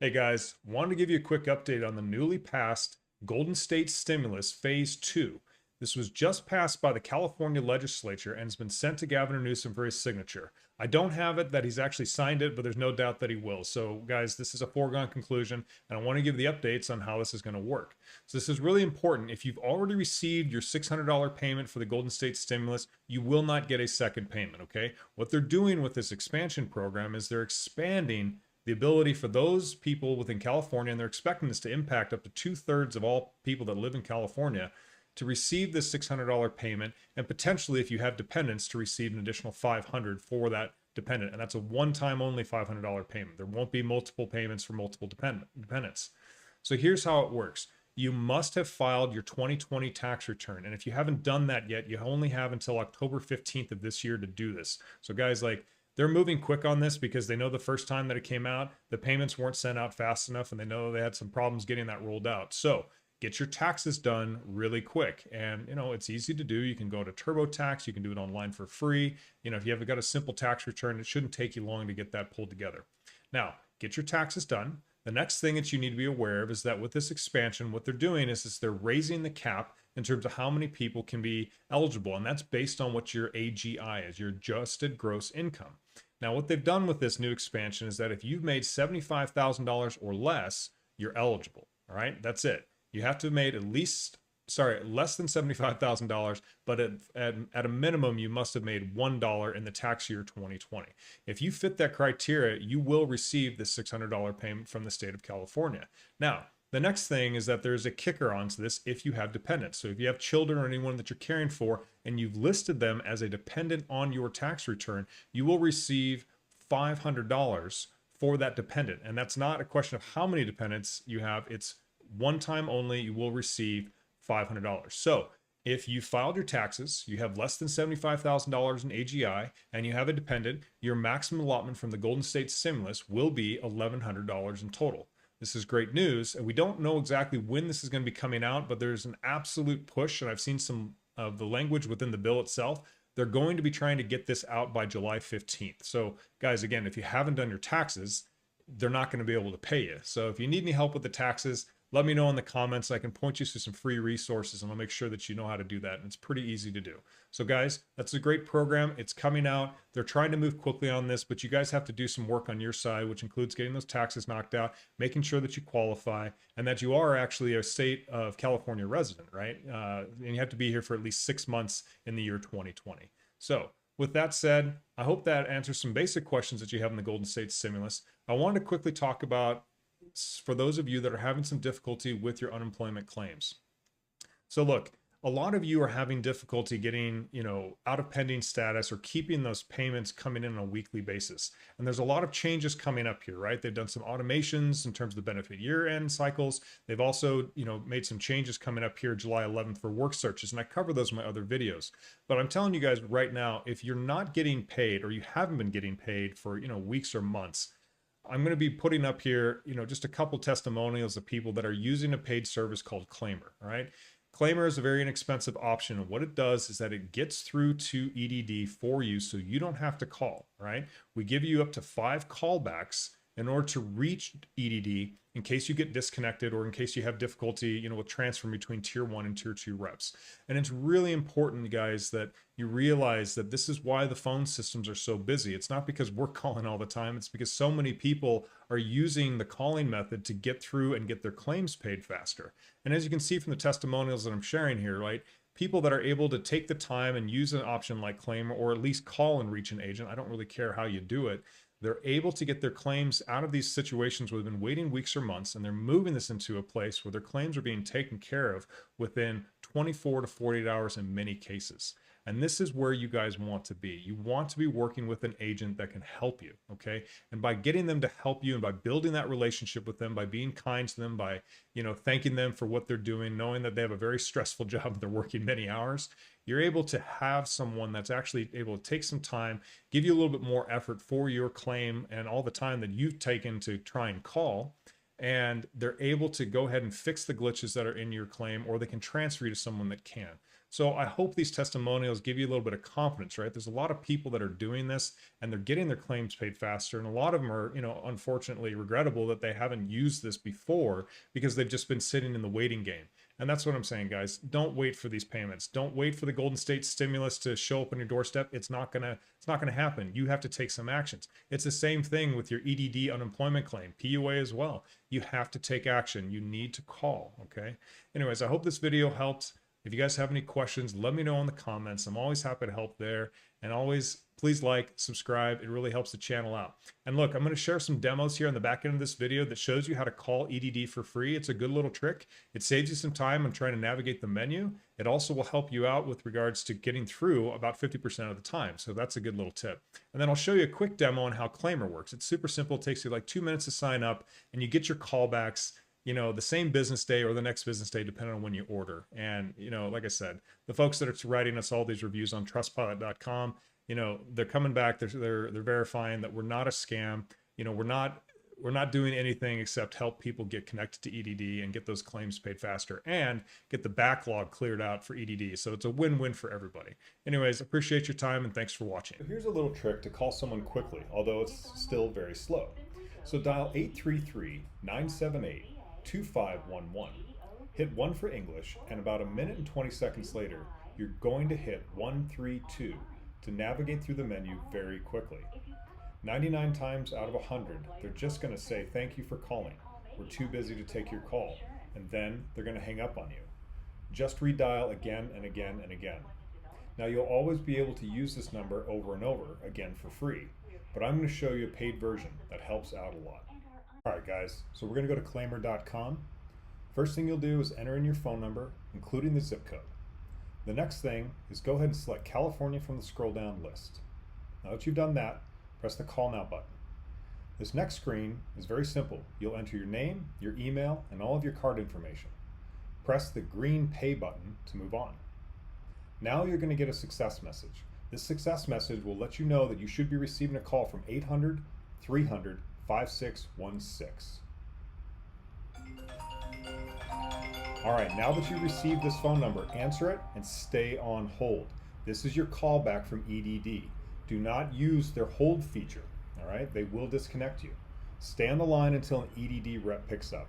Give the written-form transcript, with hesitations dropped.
Hey guys, wanted to give you a quick update on the newly passed Golden State Stimulus Phase 2. This was just passed by the California Legislature and has been sent to Governor Newsom for his signature. I don't have it that he's actually signed it, but there's no doubt that he will. So, guys, this is a foregone conclusion, and I want to give the updates on how this is going to work. So, this is really important. If you've already received your $600 payment for the Golden State Stimulus, you will not get a second payment, okay? What they're doing with this expansion program is they're expanding the ability for those people within California, and they're expecting this to impact up to 2/3 of all people that live in California, to receive this $600 payment, and potentially, if you have dependents, to receive an additional $500 for that dependent. And that's a one-time only $500 payment. There won't be multiple payments for multiple dependents. So here's how it works. You must have filed your 2020 tax return. And if you haven't done that yet, you only have until October 15th of this year to do this. So guys, they're moving quick on this because they know the first time that it came out, the payments weren't sent out fast enough, and they know they had some problems getting that rolled out. So get your taxes done really quick. And, it's easy to do. You can go to TurboTax. You can do it online for free. If you haven't got a simple tax return, it shouldn't take you long to get that pulled together. Now, get your taxes done. The next thing that you need to be aware of is that with this expansion, what they're doing is they're raising the cap in terms of how many people can be eligible. And that's based on what your AGI is, your adjusted gross income. Now, what they've done with this new expansion is that if you've made $75,000 or less, you're eligible. All right, that's it. You have to have made less than $75,000, but at a minimum, you must have made $1 in the tax year 2020. If you fit that criteria, you will receive the $600 payment from the state of California. Now, the next thing is that there's a kicker onto this if you have dependents. So if you have children or anyone that you're caring for and you've listed them as a dependent on your tax return, you will receive $500 for that dependent. And that's not a question of how many dependents you have. It's one time only. You will receive $500. So if you filed your taxes, you have less than $75,000 in AGI, and you have a dependent, your maximum allotment from the Golden State Stimulus will be $1,100 in total. This is great news, and we don't know exactly when this is going to be coming out, but there's an absolute push, and I've seen some of the language within the bill itself. They're going to be trying to get this out by July 15th. So, guys, again, if you haven't done your taxes, they're not going to be able to pay you. So if you need any help with the taxes, let me know in the comments. I can point you to some free resources, and I'll make sure that you know how to do that. And it's pretty easy to do. So guys, that's a great program. It's coming out. They're trying to move quickly on this, but you guys have to do some work on your side, which includes getting those taxes knocked out, making sure that you qualify, and that you are actually a state of California resident, right? And you have to be here for at least 6 months in the year 2020. So with that said, I hope that answers some basic questions that you have in the Golden State Stimulus. I wanted to quickly talk about, for those of you that are having some difficulty with your unemployment claims. So look, a lot of you are having difficulty getting, out of pending status or keeping those payments coming in on a weekly basis. And there's a lot of changes coming up here, right? They've done some automations in terms of the benefit year-end cycles. They've also, made some changes coming up here July 11th for work searches. And I cover those in my other videos. But I'm telling you guys right now, if you're not getting paid or you haven't been getting paid for, weeks or months, I'm going to be putting up here, just a couple testimonials of people that are using a paid service called Claimer, all right? Claimer is a very inexpensive option. And what it does is that it gets through to EDD for you so you don't have to call, right? We give you up to 5 callbacks in order to reach EDD in case you get disconnected or in case you have difficulty, with transferring between tier 1 and tier 2 reps. And it's really important, guys, that you realize that this is why the phone systems are so busy. It's not because we're calling all the time. It's because so many people are using the calling method to get through and get their claims paid faster. And as you can see from the testimonials that I'm sharing here, right? People that are able to take the time and use an option like Claimer, or at least call and reach an agent. I don't really care how you do it. They're able to get their claims out of these situations where they've been waiting weeks or months, and they're moving this into a place where their claims are being taken care of within 24 to 48 hours in many cases. And this is where you guys want to be. You want to be working with an agent that can help you, okay? And by getting them to help you and by building that relationship with them, by being kind to them, by, thanking them for what they're doing, knowing that they have a very stressful job, they're working many hours, you're able to have someone that's actually able to take some time, give you a little bit more effort for your claim and all the time that you've taken to try and call, and they're able to go ahead and fix the glitches that are in your claim, or they can transfer you to someone that can. So I hope these testimonials give you a little bit of confidence, right? There's a lot of people that are doing this and they're getting their claims paid faster. And a lot of them are, unfortunately regrettable that they haven't used this before because they've just been sitting in the waiting game. And that's what I'm saying, guys. Don't wait for these payments. Don't wait for the Golden State stimulus to show up on your doorstep. It's not gonna happen. You have to take some actions. It's the same thing with your EDD unemployment claim, PUA as well. You have to take action. You need to call. Okay. Anyways, I hope this video helped. If you guys have any questions, let me know in the comments. I'm always happy to help there. And always, please like, subscribe. It really helps the channel out. And look, I'm going to share some demos here on the back end of this video that shows you how to call EDD for free. It's a good little trick. It saves you some time on trying to navigate the menu. It also will help you out with regards to getting through about 50% of the time. So that's a good little tip. And then I'll show you a quick demo on how Claimer works. It's super simple. It takes you like 2 minutes to sign up and you get your callbacks the same business day or the next business day, depending on when you order. And, like I said, the folks that are writing us all these reviews on trustpilot.com, they're coming back. They're verifying that we're not a scam. We're not doing anything except help people get connected to EDD and get those claims paid faster and get the backlog cleared out for EDD. So it's a win-win for everybody. Anyways, appreciate your time and thanks for watching. Here's a little trick to call someone quickly, although it's still very slow. So dial 833-978-2511. Hit 1 for English, and about 1 minute and 20 seconds later, you're going to hit 132 to navigate through the menu very quickly. 99 times out of 100, they're just going to say, "Thank you for calling. We're too busy to take your call," and then they're going to hang up on you. Just redial again and again and again. Now you'll always be able to use this number over and over again for free, but I'm going to show you a paid version that helps out a lot. Alright guys, so we're going to go to claimer.com. First thing you'll do is enter in your phone number, including the zip code. The next thing is go ahead and select California from the scroll down list. Now that you've done that, press the Call Now button. This next screen is very simple. You'll enter your name, your email, and all of your card information. Press the green Pay button to move on. Now you're going to get a success message. This success message will let you know that you should be receiving a call from 800-300-5616. Alright, now that you've received this phone number, answer it and stay on hold. This is your callback from EDD. Do not use their hold feature. Alright, they will disconnect you. Stay on the line until an EDD rep picks up.